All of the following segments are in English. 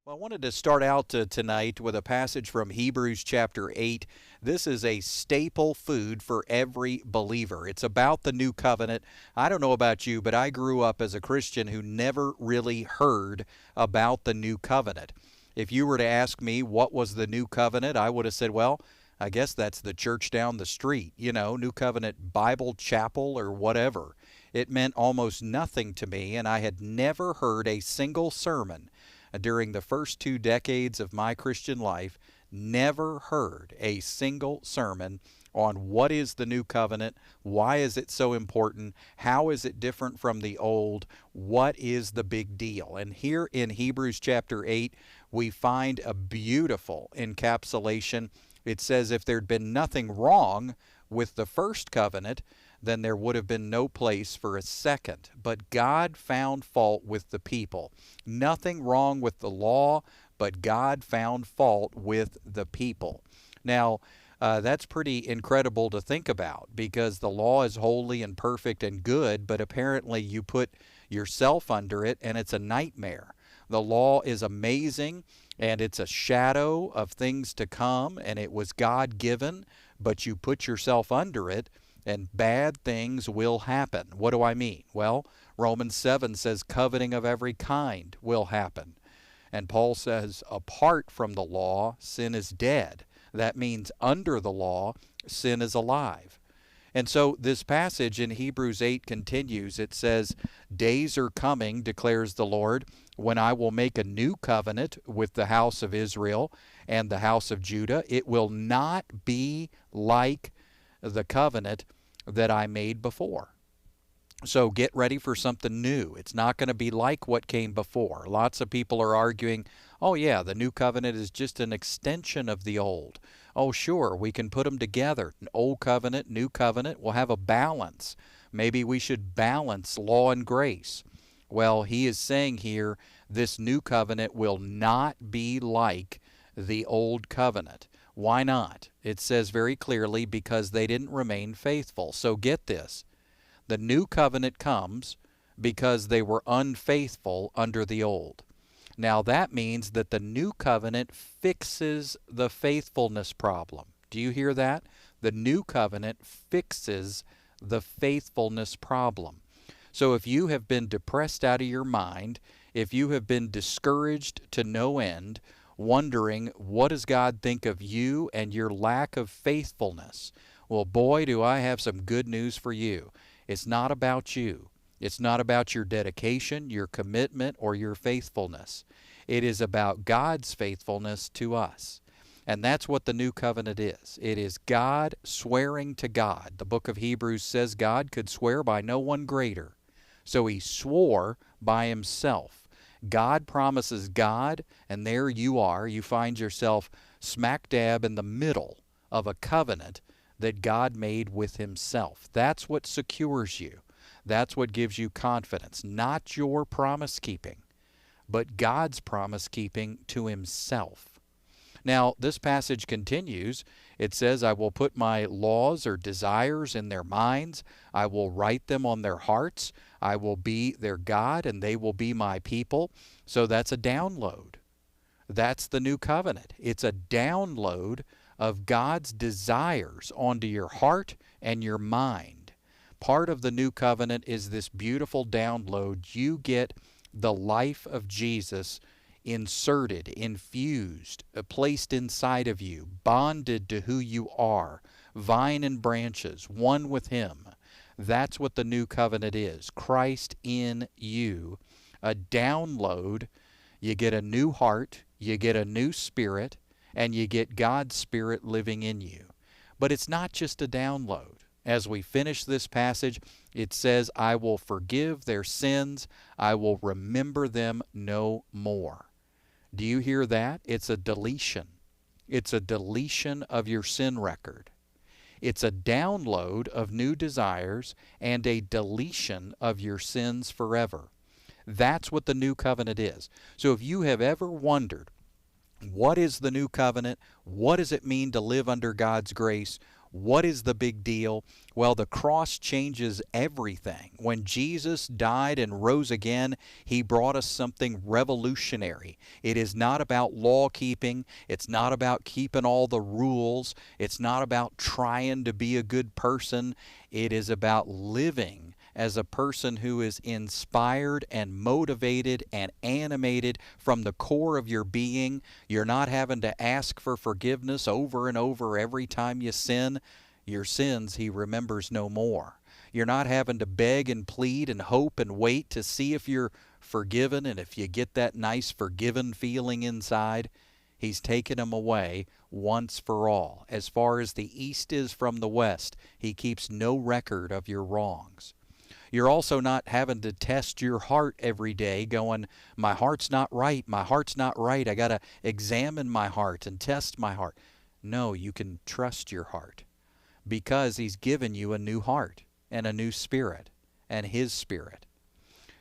Well, I wanted to start out tonight with a passage from Hebrews chapter 8. This is a staple food for every believer. It's about the new covenant. I don't know about you, but I grew up as a Christian who never really heard about the new covenant. If you were to ask me what was the new covenant, I would have said, well, I guess that's the church down the street, New Covenant Bible Chapel or whatever. It meant almost nothing to me, and I had never heard a single sermon during the first 2 decades of my Christian life. Never heard a single sermon on what is the new covenant, why is it so important, how is it different from the old, what is the big deal. And here in Hebrews chapter 8, we find a beautiful encapsulation. It says if there'd been nothing wrong with the first covenant, then there would have been no place for a second. But God found fault with the people. Nothing wrong with the law, but God found fault with the people. Now, that's pretty incredible to think about, because the law is holy and perfect and good, but apparently you put yourself under it and it's a nightmare. The law is amazing and it's a shadow of things to come, and it was God-given, but you put yourself under it and bad things will happen. What do I mean? Well, Romans 7 says coveting of every kind will happen. And Paul says apart from the law, sin is dead. That means under the law, sin is alive. And so this passage in Hebrews 8 continues. It says, days are coming, declares the Lord, when I will make a new covenant with the house of Israel and the house of Judah. It will not be like the covenant that I made before. So get ready for something new. It's not going to be like what came before. Lots of people are arguing, oh yeah, the new covenant is just an extension of the old. Oh sure, we can put them together. An old covenant, new covenant, will have a balance. Maybe we should balance law and grace. Well, he is saying here, this new covenant will not be like the old covenant. Why not? It says very clearly, because they didn't remain faithful. So get this. The new covenant comes because they were unfaithful under the old. Now that means that the new covenant fixes the faithfulness problem. Do you hear that? The new covenant fixes the faithfulness problem. So if you have been depressed out of your mind, if you have been discouraged to no end, wondering what does God think of you and your lack of faithfulness, well, boy, do I have some good news for you. It's not about you. It's not about your dedication, your commitment, or your faithfulness. It is about God's faithfulness to us. And that's what the new covenant is. It is God swearing to God. The book of Hebrews says God could swear by no one greater. So he swore by himself. God promises God, and there you are. You find yourself smack dab in the middle of a covenant that God made with himself. That's what secures you. That's what gives you confidence. Not your promise keeping, but God's promise keeping to himself. Now, this passage continues. It says, I will put my laws or desires in their minds. I will write them on their hearts. I will be their God, and they will be my people. So that's a download. That's the new covenant. It's a download of God's desires onto your heart and your mind. Part of the new covenant is this beautiful download. You get the life of Jesus inserted, infused, placed inside of you, bonded to who you are, vine and branches, one with him. That's what the new covenant is. Christ in you. A download. You get a new heart, you get a new spirit, and you get God's Spirit living in you. But it's not just a download. As we finish this passage, it says, I will forgive their sins. I will remember them no more. Do you hear that? It's a deletion. It's a deletion of your sin record. It's a download of new desires and a deletion of your sins forever. That's what the new covenant is. So if you have ever wondered, what is the new covenant? What does it mean to live under God's grace? What is the big deal? Well, the cross changes everything. When Jesus died and rose again, he brought us something revolutionary. It is not about law keeping. It's not about keeping all the rules. It's not about trying to be a good person. It is about living as a person who is inspired and motivated and animated from the core of your being. You're not having to ask for forgiveness over and over every time you sin. Your sins he remembers no more. You're not having to beg and plead and hope and wait to see if you're forgiven, and if you get that nice forgiven feeling inside, he's taken them away once for all. As far as the east is from the west, he keeps no record of your wrongs. You're also not having to test your heart every day going, my heart's not right, my heart's not right. I got to examine my heart and test my heart. No, you can trust your heart because he's given you a new heart and a new spirit and his spirit.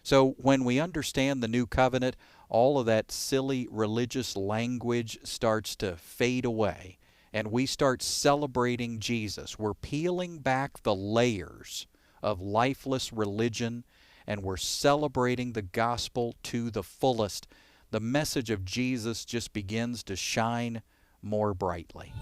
So when we understand the new covenant, all of that silly religious language starts to fade away and we start celebrating Jesus. We're peeling back the layers of lifeless religion, and we're celebrating the gospel to the fullest. The message of Jesus just begins to shine more brightly.